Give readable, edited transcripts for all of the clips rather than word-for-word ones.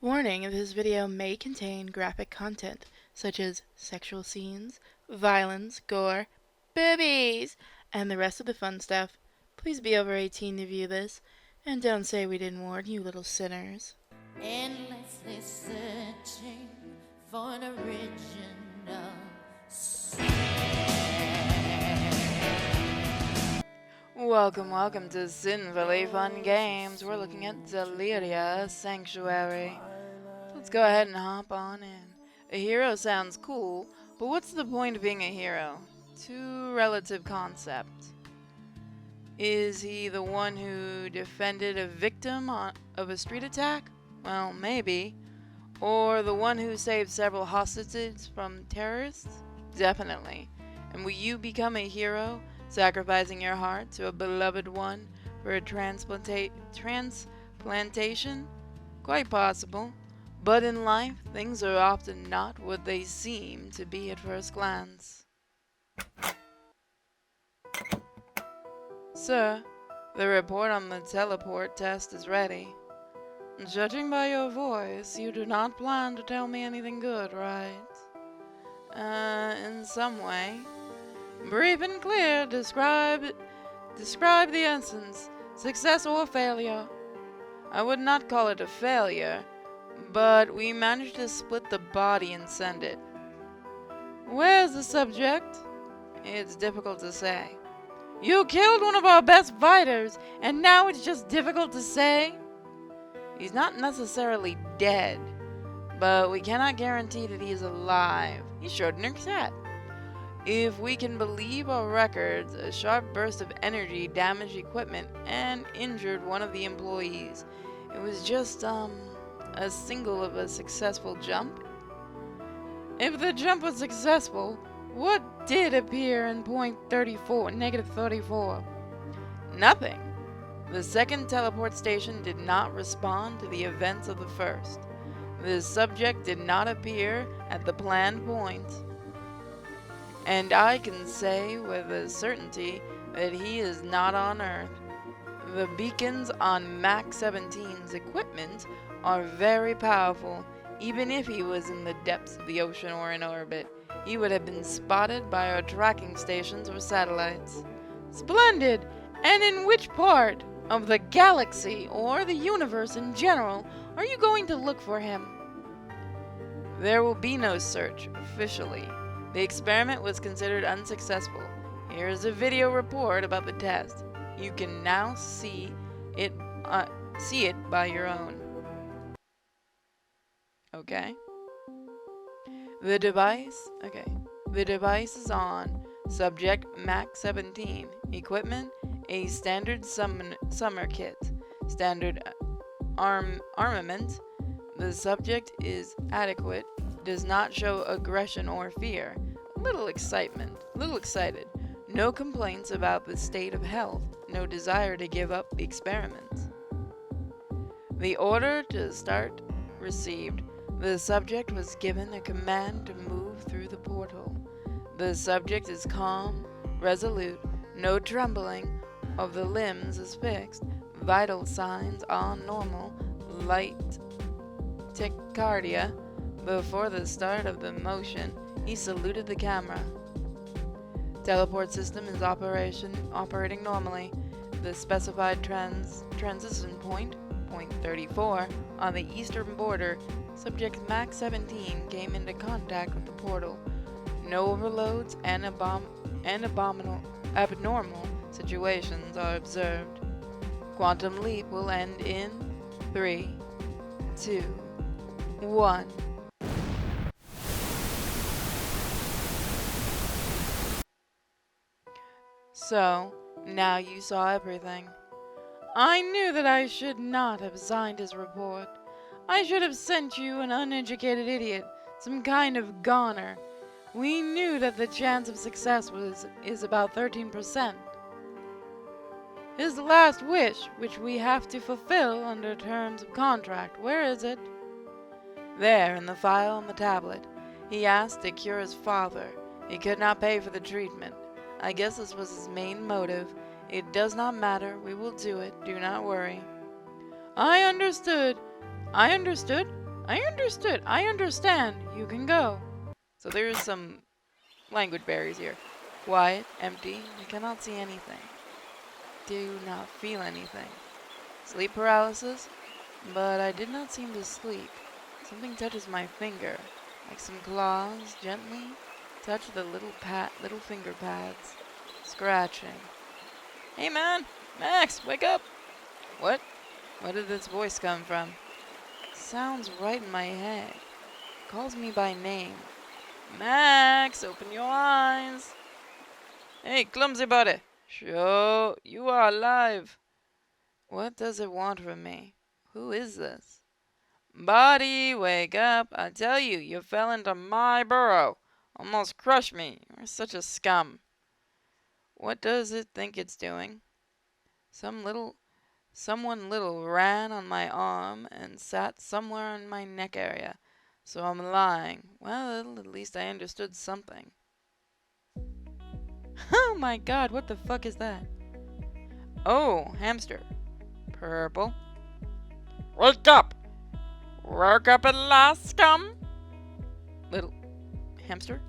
Warning, this video may contain graphic content, such as sexual scenes, violence, gore, boobies, and the rest of the fun stuff. Please be over 18 to view this, and don't say we didn't warn you, little sinners. Endlessly searching for an original Welcome to Sinfully Fun Games. We're looking at Zeliria Sanctuary. Let's go ahead and hop on in. A hero sounds cool, but what's the point of being a hero? Two relative concepts. Is he the one who defended a victim of a street attack? Well, maybe. Or the one who saved several hostages from terrorists? Definitely. And will you become a hero, sacrificing your heart to a beloved one for a transplantation? Quite possible. But in life, things are often not what they seem to be at first glance. Sir, the report on the teleport test is ready. Judging by your voice, you do not plan to tell me anything good, right? In some way. Brief and clear, describe the essence, success or failure. I would not call it a failure, but we managed to split the body and send it. Where's the subject? It's difficult to say. You killed one of our best fighters, and now it's just difficult to say? He's not necessarily dead, but we cannot guarantee that he is alive. He shouldn't accept. If we can believe our records, a sharp burst of energy damaged equipment and injured one of the employees. It was just, a single of a successful jump. If the jump was successful, what did appear in negative 34? Nothing. The second teleport station did not respond to the events of the first. The subject did not appear at the planned point. And I can say with a certainty that he is not on Earth. The beacons on Mach 17's equipment are very powerful. Even if he was in the depths of the ocean or in orbit, he would have been spotted by our tracking stations or satellites. Splendid! And in which part of the galaxy or the universe in general are you going to look for him? There will be no search, officially. The experiment was considered unsuccessful. Here is a video report about the test. You can now see it by your own. Okay. The device is on. Subject Mach 17. Equipment, a standard summer kit. Standard armament. The subject is adequate. Does not show aggression or fear. Little excited. No complaints about the state of health. No desire to give up the experiment. The order to start received. The subject was given a command to move through the portal. The subject is calm, resolute, no trembling of the limbs is fixed, vital signs are normal, light tachycardia. Before the start of the motion, he saluted the camera. Teleport system is operating normally. The specified transition point 34, on the eastern border, subject Mach 17 came into contact with the portal. No overloads and abnormal situations are observed. Quantum leap will end in 3, 2, 1. So, now you saw everything. I knew that I should not have signed his report. I should have sent you an uneducated idiot, some kind of goner. We knew that the chance of success is about 13%. His last wish, which we have to fulfill under terms of contract, where is it? There, in the file on the tablet. He asked to cure his father. He could not pay for the treatment. I guess this was his main motive. It does not matter. We will do it. Do not worry. I understood. I understand. You can go. So there's some language barriers here. Quiet, empty, I cannot see anything. Do not feel anything. Sleep paralysis? But I did not seem to sleep. Something touches my finger, like some claws gently touch the little finger pads, scratching. Hey man! Max, wake up! What? Where did this voice come from? Sounds right in my head. Calls me by name. Max, open your eyes. Hey, clumsy buddy. Show you are alive. What does it want from me? Who is this? Buddy, wake up. I tell you, you fell into my burrow. Almost crushed me. You're such a scum. What does it think it's doing? Someone little ran on my arm and sat somewhere in my neck area. So I'm lying. Well, at least I understood something. Oh my god, what the fuck is that? Oh, hamster. Purple. Wake up! Woke up at last, scum! Little hamster?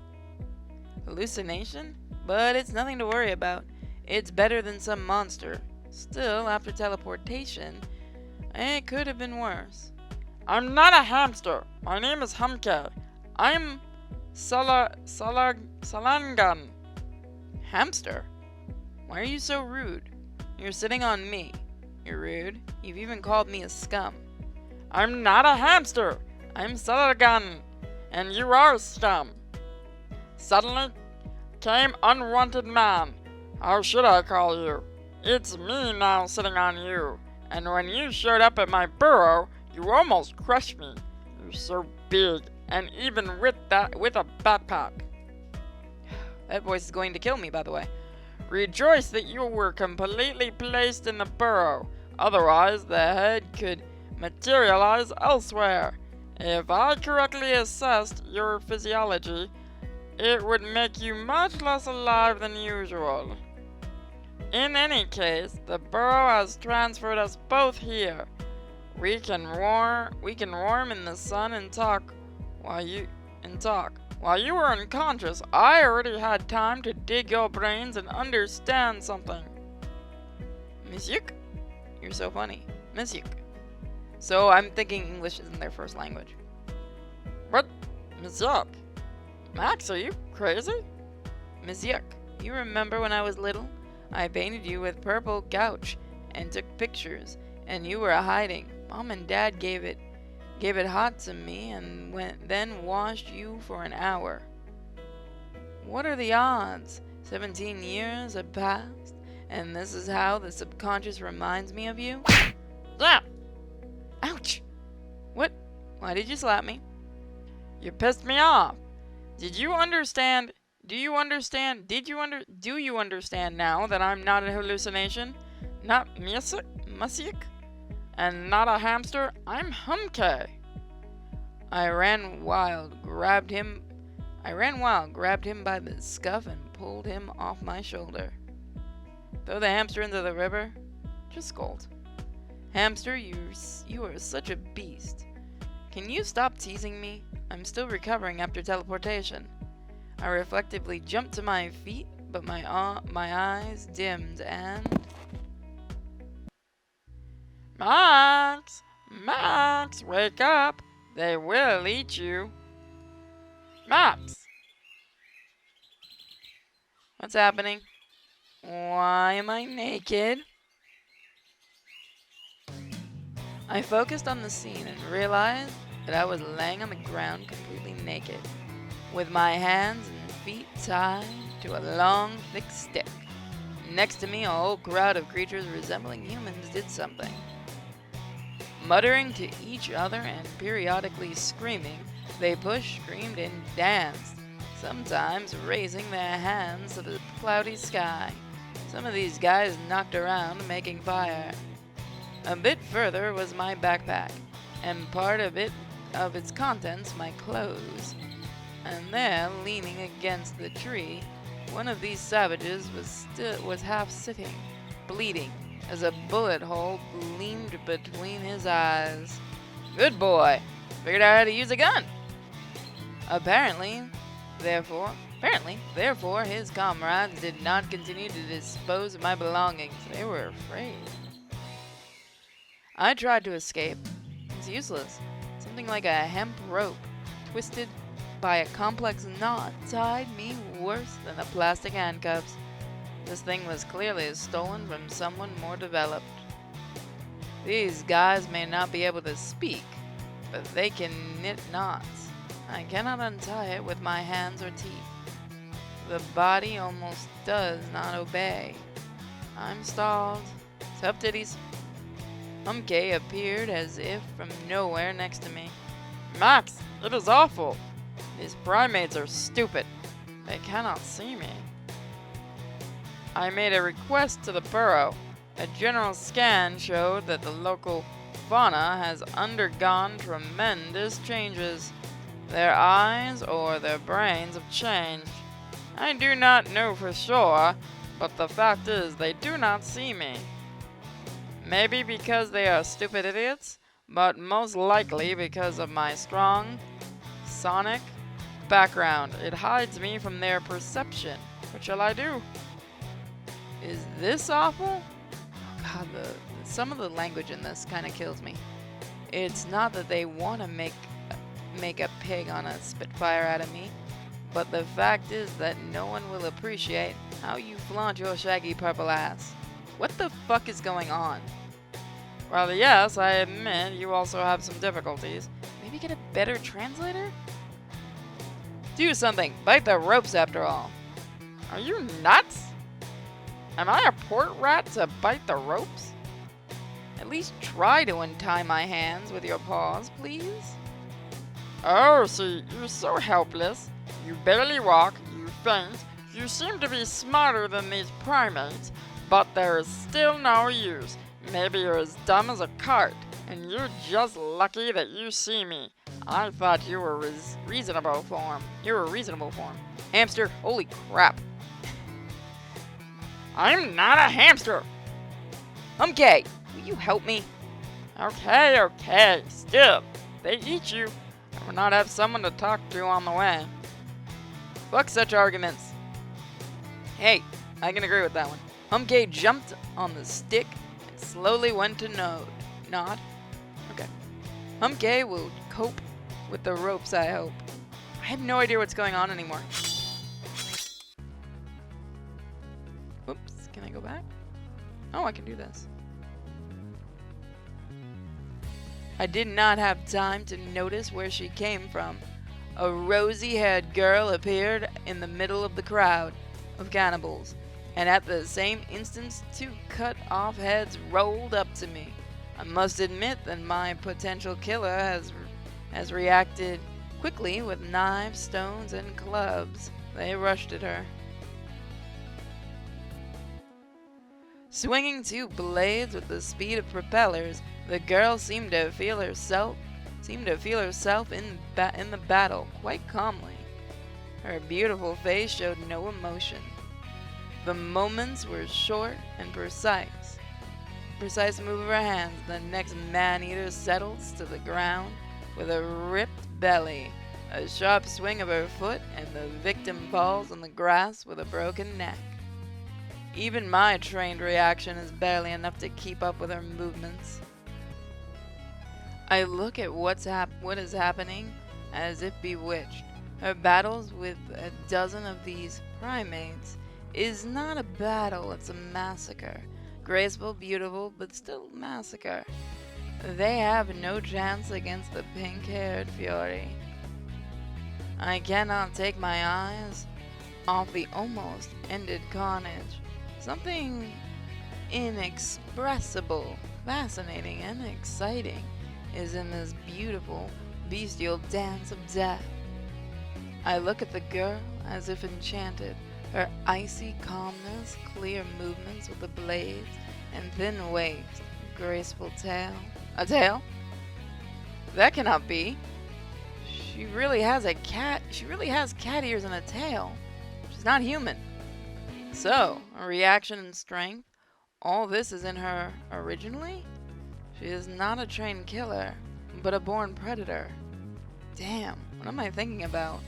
Hallucination? But it's nothing to worry about. It's better than some monster. Still, after teleportation, it could have been worse. I'm not a hamster. My name is Humke. I'm Salangan. Hamster? Why are you so rude? You're sitting on me. You're rude. You've even called me a scum. I'm not a hamster. I'm Salangan. And you are a scum. Suddenly came unwanted man. How should I call you? It's me now sitting on you. And when you showed up at my burrow, you almost crushed me. You're so big, and even with a backpack. That voice is going to kill me, by the way. Rejoice that you were completely placed in the burrow. Otherwise, the head could materialize elsewhere. If I correctly assessed your physiology, it would make you much less alive than usual. In any case, the burrow has transferred us both here. We can warm in the sun and talk while you were unconscious. I already had time to dig your brains and understand something. Monsieur? You're so funny. Monsieur. So I'm thinking English isn't their first language. What? Monsieur? Max, are you crazy? Monsieur, you remember when I was little? I painted you with purple gouache and took pictures, and you were hiding. Mom and Dad gave it hot to me and then washed you for an hour. What are the odds? 17 years have passed, and this is how the subconscious reminds me of you? Yeah! Ouch! What? Why did you slap me? You pissed me off. Do you understand now that I'm not a hallucination? Not Music? And not a hamster? I'm Humke. I ran wild, grabbed him by the scuff and pulled him off my shoulder. Throw the hamster into the river? Just scold. Hamster, you are such a beast. Can you stop teasing me? I'm still recovering after teleportation. I reflectively jumped to my feet, but my eyes dimmed and... Max! Max, wake up! They will eat you. Max! What's happening? Why am I naked? I focused on the scene and realized that I was laying on the ground completely naked, with my hands and feet tied to a long, thick stick. Next to me, a whole crowd of creatures resembling humans did something. Muttering to each other and periodically screaming, they pushed, screamed, and danced, sometimes raising their hands to the cloudy sky. Some of these guys knocked around, making fire. A bit further was my backpack, and part of its contents my clothes. And there, leaning against the tree, one of these savages was half sitting, bleeding, as a bullet hole gleamed between his eyes. Good boy! Figured out how to use a gun. Apparently, therefore, his comrades did not continue to dispose of my belongings. They were afraid. I tried to escape. It's useless. Something like a hemp rope, twisted by a complex knot, tied me worse than the plastic handcuffs. This thing was clearly stolen from someone more developed. These guys may not be able to speak, but they can knit knots. I cannot untie it with my hands or teeth. The body almost does not obey. I'm stalled. Tough titties. Humke appeared as if from nowhere next to me. Max, it is awful. These primates are stupid. They cannot see me. I made a request to the burrow. A general scan showed that the local fauna has undergone tremendous changes. Their eyes or their brains have changed. I do not know for sure, but the fact is they do not see me. Maybe because they are stupid idiots, but most likely because of my strong sonic background. It hides me from their perception. What shall I do? Is this awful? Oh God, some of the language in this kind of kills me. It's not that they want to make a pig on a Spitfire out of me, but the fact is that no one will appreciate how you flaunt your shaggy purple ass. What the fuck is going on? Well, yes, I admit you also have some difficulties. Maybe get a better translator? Do something. Bite the ropes after all. Are you nuts? Am I a port rat to bite the ropes? At least try to untie my hands with your paws, please. Oh, see, you're so helpless. You barely walk, you faint, you seem to be smarter than these primates, but there is still no use. Maybe you're as dumb as a cart, and you're just lucky that you see me. I thought you were reasonable form. You're a reasonable form. Hamster, holy crap. I'm not a hamster. I'm gay. Will you help me? Okay, still. They eat you. I will not have someone to talk to on the way. Fuck such arguments. Hey, I can agree with that one. Humke jumped on the stick and slowly went to nod. Okay. Humke will cope with the ropes, I hope. I have no idea what's going on anymore. Oops, can I go back? Oh, I can do this. I did not have time to notice where she came from. A rosy-haired girl appeared in the middle of the crowd of cannibals, and at the same instant 2 cut-off heads rolled up to me. I must admit that my potential killer has reacted quickly with knives, stones, and clubs. They rushed at her. Swinging 2 blades with the speed of propellers, the girl seemed to feel herself in the battle quite calmly. Her beautiful face showed no emotion. The moments were short and precise. Precise move of her hands, the next man-eater settles to the ground with a ripped belly, a sharp swing of her foot, and the victim falls on the grass with a broken neck. Even my trained reaction is barely enough to keep up with her movements. I look at what is happening as if bewitched. Her battles with a dozen of these primates is not a battle, it's a massacre. Graceful, beautiful, but still massacre. They have no chance against the pink-haired fury. I cannot take my eyes off the almost ended carnage. Something inexpressible, fascinating, and exciting is in this beautiful, bestial dance of death. I look at the girl as if enchanted. Her icy calmness, clear movements with the blades, and thin waist, graceful tail. A tail? That cannot be. She really has cat ears and a tail. She's not human. So, a reaction and strength, all this is in her originally? She is not a trained killer, but a born predator. Damn, what am I thinking about?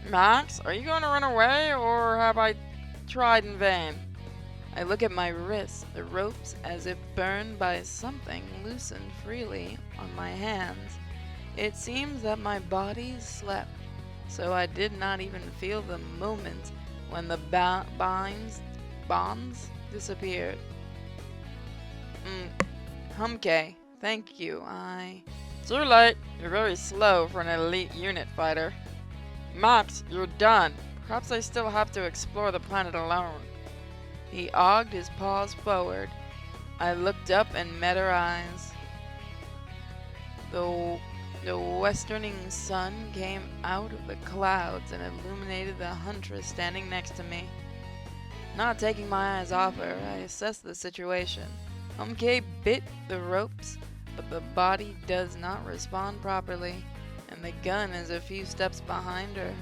Max, are you going to run away, or have I tried in vain? I look at my wrists. The ropes, as if burned by something, loosened freely on my hands. It seems that my body slept, so I did not even feel the moment when the bonds disappeared. Humke, thank you. Too late. You're very slow for an elite unit fighter. Max, you're done. Perhaps I still have to explore the planet alone. He ogged his paws forward. I looked up and met her eyes. The westerning sun came out of the clouds and illuminated the huntress standing next to me. Not taking my eyes off her, I assessed the situation. Humke bit the ropes, but the body does not respond properly, and the gun is a few steps behind her.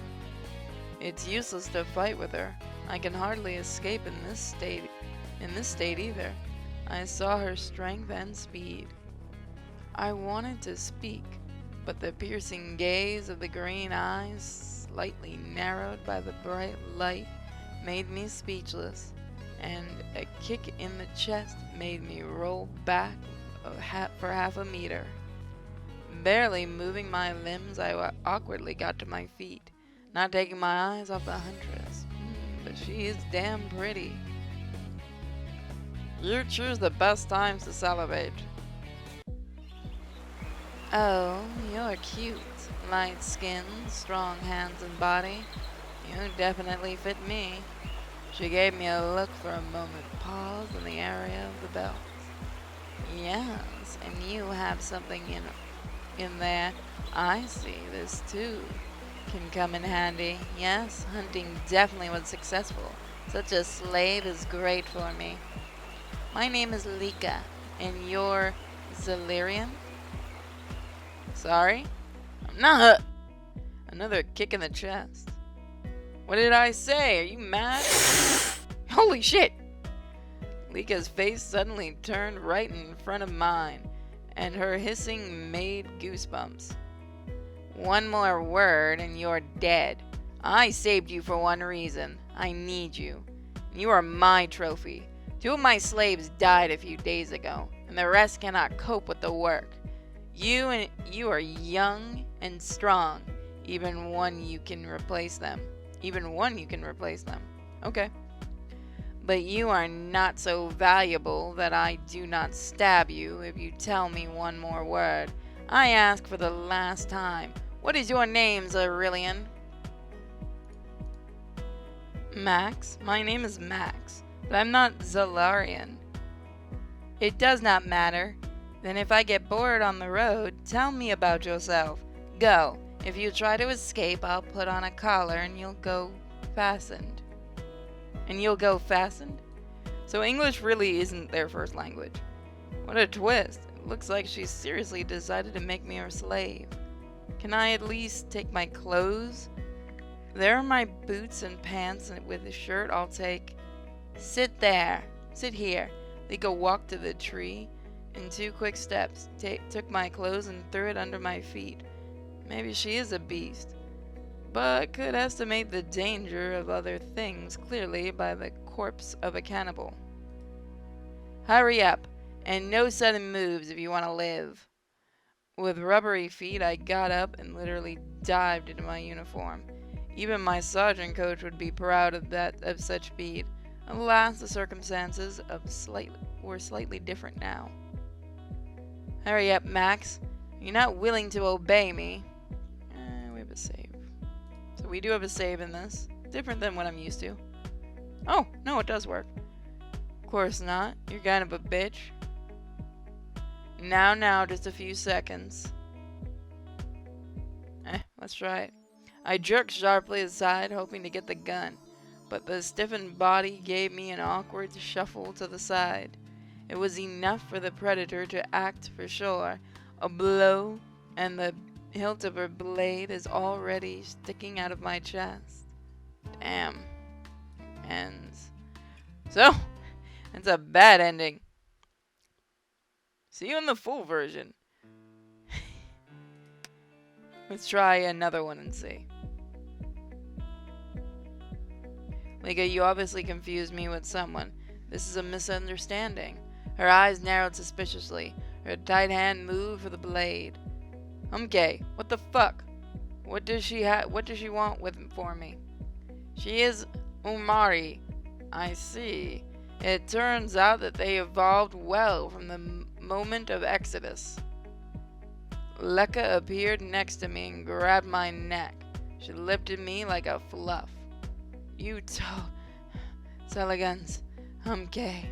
It's useless to fight with her. I can hardly escape in this state either. I saw her strength and speed. I wanted to speak, but the piercing gaze of the green eyes, slightly narrowed by the bright light, made me speechless, and a kick in the chest made me roll back for half a meter. Barely moving my limbs, I awkwardly got to my feet, not taking my eyes off the huntress. But she is damn pretty. You choose the best times to salivate. Oh, you're cute. Light skin, strong hands and body. You definitely fit me. She gave me a look for a moment, paused in the area of the belt. Yes, and you have something in there. I see this too. Can come in handy. Yes, hunting definitely was successful. Such a slave is great for me. My name is Lika, and you're Zelirian? Sorry? I'm not. Another kick in the chest. What did I say? Are you mad? Holy shit! Lika's face suddenly turned right in front of mine, and her hissing made goosebumps. One more word and you're dead. I saved you for one reason. I need you. You are my trophy. 2 of my slaves died a few days ago, and the rest cannot cope with the work. You are young and strong. Even one you can replace them. Okay. But you are not so valuable that I do not stab you if you tell me one more word. I ask for the last time. What is your name, Zerillian? Max? My name is Max, but I'm not Zeliria. It does not matter. Then if I get bored on the road, tell me about yourself. Go. If you try to escape, I'll put on a collar and you'll go fastened. So English really isn't their first language. What a twist. It looks like she seriously decided to make me her slave. Can I at least take my clothes? There are my boots and pants, and with a shirt I'll take. Sit there. Sit here. Lika walked to the tree. In 2 quick steps, took my clothes and threw it under my feet. Maybe she is a beast, but could estimate the danger of other things clearly by the corpse of a cannibal. Hurry up, and no sudden moves if you want to live. With rubbery feet, I got up and literally dived into my uniform. Even my sergeant coach would be proud of such speed. Alas, the circumstances were slightly different now. Hurry up, Max. You're not willing to obey me. We have a save. So we do have a save in this. Different than what I'm used to. Oh, no, it does work. Of course not. You're kind of a bitch. Now, just a few seconds. Let's try it. I jerked sharply aside, hoping to get the gun, but the stiffened body gave me an awkward shuffle to the side. It was enough for the predator to act for sure. A blow, and the hilt of her blade is already sticking out of my chest. Damn. Ends. So, it's a bad ending. See you in the full version. Let's try another one and see. Lika, you obviously confused me with someone. This is a misunderstanding. Her eyes narrowed suspiciously. Her tight hand moved for the blade. I'm gay. What the fuck? What does she want for me? She is Umari. I see. It turns out that they evolved well from the moment of Exodus. Leka appeared next to me and grabbed my neck. She lifted me like a fluff. You told Saligans, I'm gay.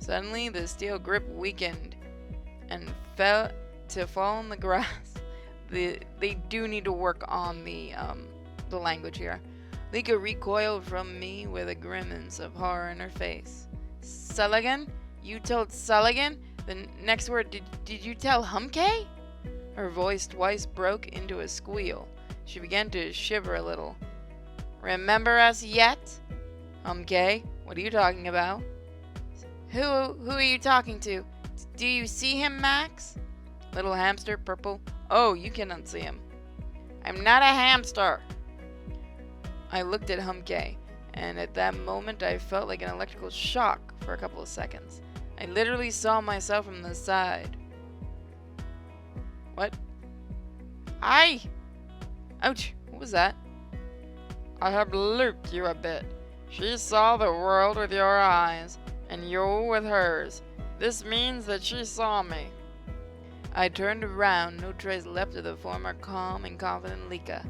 Suddenly, the steel grip weakened and fell on the grass. They do need to work on the language here. Lika recoiled from me with a grimace of horror in her face. Saligan? You told Saligan? The next word, did you tell Humke? Her voice twice broke into a squeal. She began to shiver a little. Remember us yet? Humke, what are you talking about? Who are you talking to? Do you see him, Max? Little hamster, purple. Oh, you cannot see him. I'm not a hamster. I looked at Humke, and at that moment I felt like an electrical shock for a couple of seconds. I literally saw myself from the side. What? Aye! Ouch! What was that? I have looped you a bit. She saw the world with your eyes, and you with hers. This means that she saw me. I turned around, no trace left of the former calm and confident Lika.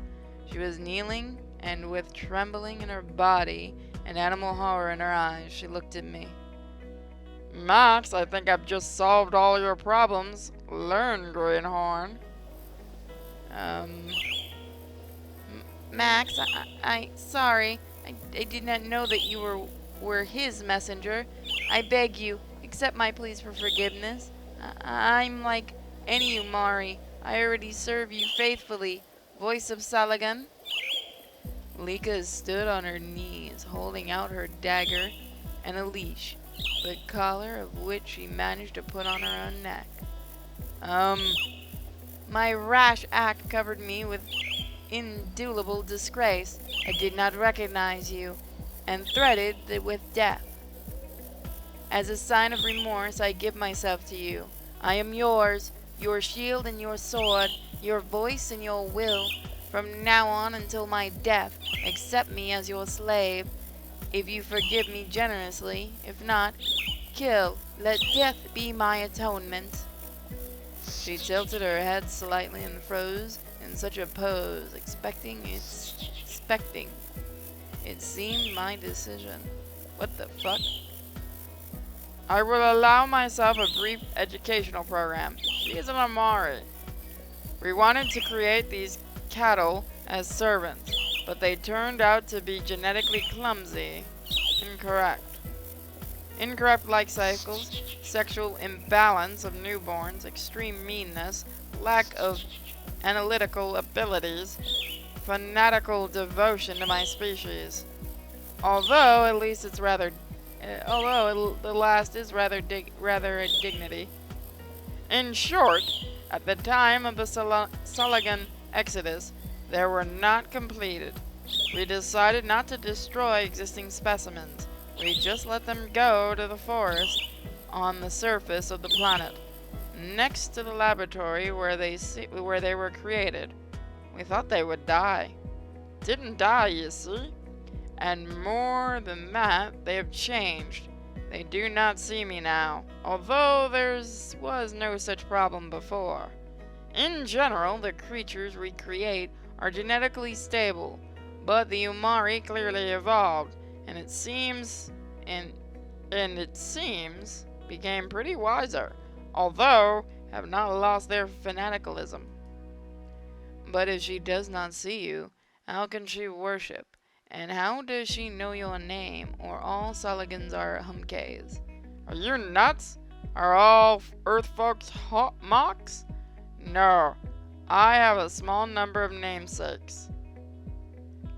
She was kneeling, and with trembling in her body and animal horror in her eyes, she looked at me. Max, I think I've just solved all your problems. Learn, Greenhorn. Max, sorry. I did not know that you were his messenger. I beg you, accept my pleas for forgiveness. I'm like any Umari. I already serve you faithfully. Voice of Salagan. Lika stood on her knees, holding out her dagger and a leash, the collar of which she managed to put on her own neck. My rash act covered me with indelible disgrace. I did not recognize you, and threatened with death. As a sign of remorse, I give myself to you. I am yours, your shield and your sword, your voice and your will. From now on until my death, accept me as your slave. If you forgive me generously, if not, kill. Let death be my atonement. She tilted her head slightly and froze in such a pose, expecting. It seemed my decision. What the fuck? I will allow myself a brief educational program. She is an Amari. We wanted to create these cattle as servants, but they turned out to be genetically clumsy. Incorrect life cycles, sexual imbalance of newborns, extreme meanness, lack of analytical abilities, fanatical devotion to my species. Although the last is rather a dignity. In short, at the time of the Salagan Exodus, they were not completed. We decided not to destroy existing specimens. We just let them go to the forest on the surface of the planet, next to the laboratory where they were created. We thought they would die. Didn't die, you see. And more than that, they have changed. They do not see me now, although there was no such problem before. In general, the creatures we create are genetically stable, but the Umari clearly evolved, and it seems became pretty wiser, although have not lost their fanaticism. But if she does not see you, how can she worship? And how does she know your name, or all Saligans are Humkes? Are you nuts? Are all Earth folks mocks? No, I have a small number of namesakes.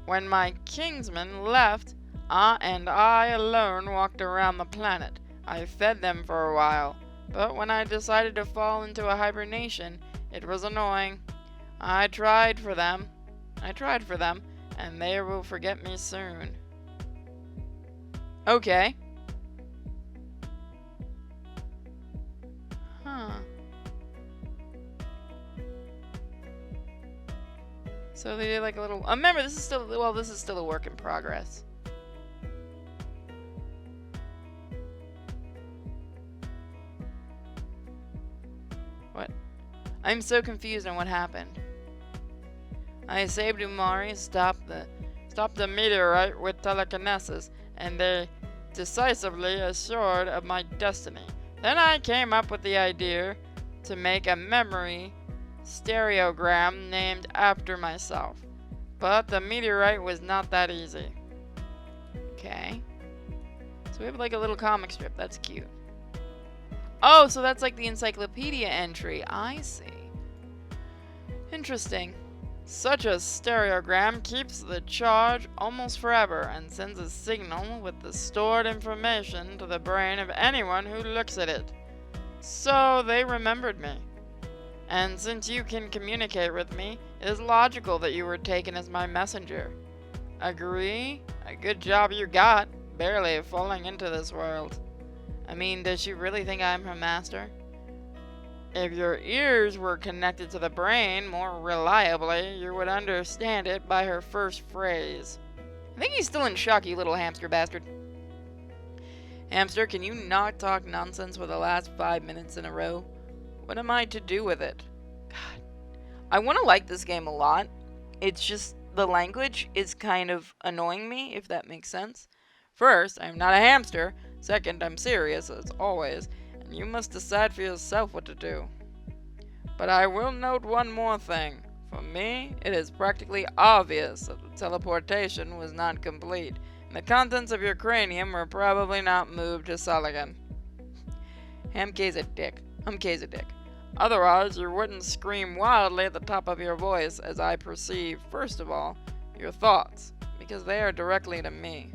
When my kingsmen left, I alone walked around the planet. I fed them for a while, but when I decided to fall into a hibernation, it was annoying. I tried for them. And they will forget me soon. Okay. Huh. So they did like a little... remember, this is still... well, this is still a work in progress. What? I'm so confused on what happened. I saved Umari, stopped the meteorite with telekinesis, and they decisively assured of my destiny. Then I came up with the idea to make a memory stereogram named after myself. But the meteorite was not that easy. Okay. So we have like a little comic strip. That's cute. Oh, so that's like the encyclopedia entry. I see. Interesting. Such a stereogram keeps the charge almost forever and sends a signal with the stored information to the brain of anyone who looks at it. So they remembered me. And since you can communicate with me, it is logical that you were taken as my messenger. Agree? A good job you got, barely falling into this world. I mean, does she really think I'm her master? If your ears were connected to the brain more reliably, you would understand it by her first phrase. I think he's still in shock, you little hamster bastard. Hamster, can you not talk nonsense for the last 5 minutes in a row? What am I to do with it? God. I want to like this game a lot. It's just the language is kind of annoying me, if that makes sense. First, I'm not a hamster. Second, I'm serious, as always. You must decide for yourself what to do. But I will note one more thing. For me, it is practically obvious that the teleportation was not complete, and the contents of your cranium were probably not moved to Sullivan. Hamk's a dick. Humk's a dick. Otherwise, you wouldn't scream wildly at the top of your voice as I perceive, first of all, your thoughts, because they are directly to me.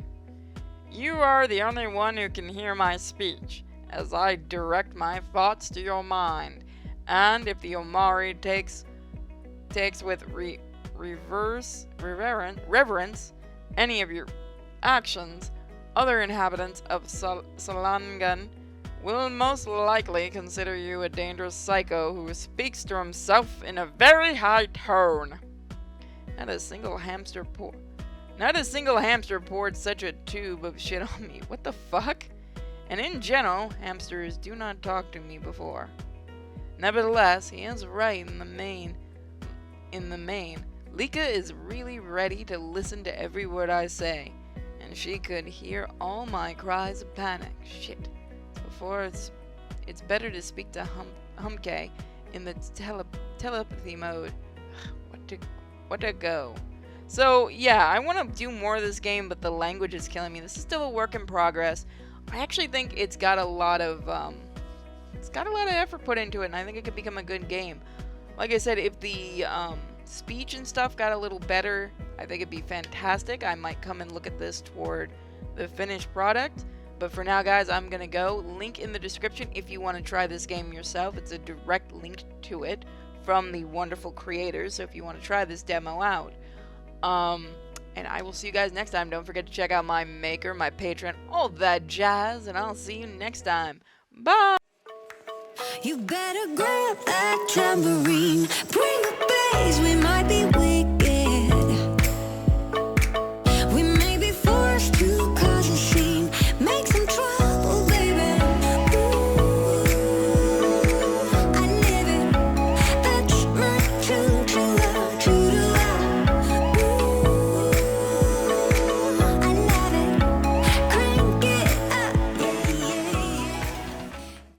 You are the only one who can hear my speech, as I direct my thoughts to your mind, and if the Omari takes with reverence any of your actions, other inhabitants of Salangan will most likely consider you a dangerous psycho who speaks to himself in a very high tone. Not a single hamster poured such a tube of shit on me. What the fuck? And in general, hamsters do not talk to me before. Nevertheless, he is right in the main. Lika is really ready to listen to every word I say, and she could hear all my cries of panic. Shit. It's better to speak to Humke in the telepathy mode. What to go. So, yeah, I want to do more of this game, but the language is killing me. This is still a work in progress. I actually think it's got a lot of effort put into it, and I think it could become a good game. Like I said, if the speech and stuff got a little better, I think it'd be fantastic. I might come and look at this toward the finished product. But for now, guys, I'm going to go. Link in the description if you want to try this game yourself. It's a direct link to it from the wonderful creators, so if you want to try this demo out. And I will see you guys next time. Don't forget to check out my Maker, my Patreon, all that jazz, and I'll see you next time. Bye! You better grab that tambourine, bring the bass, we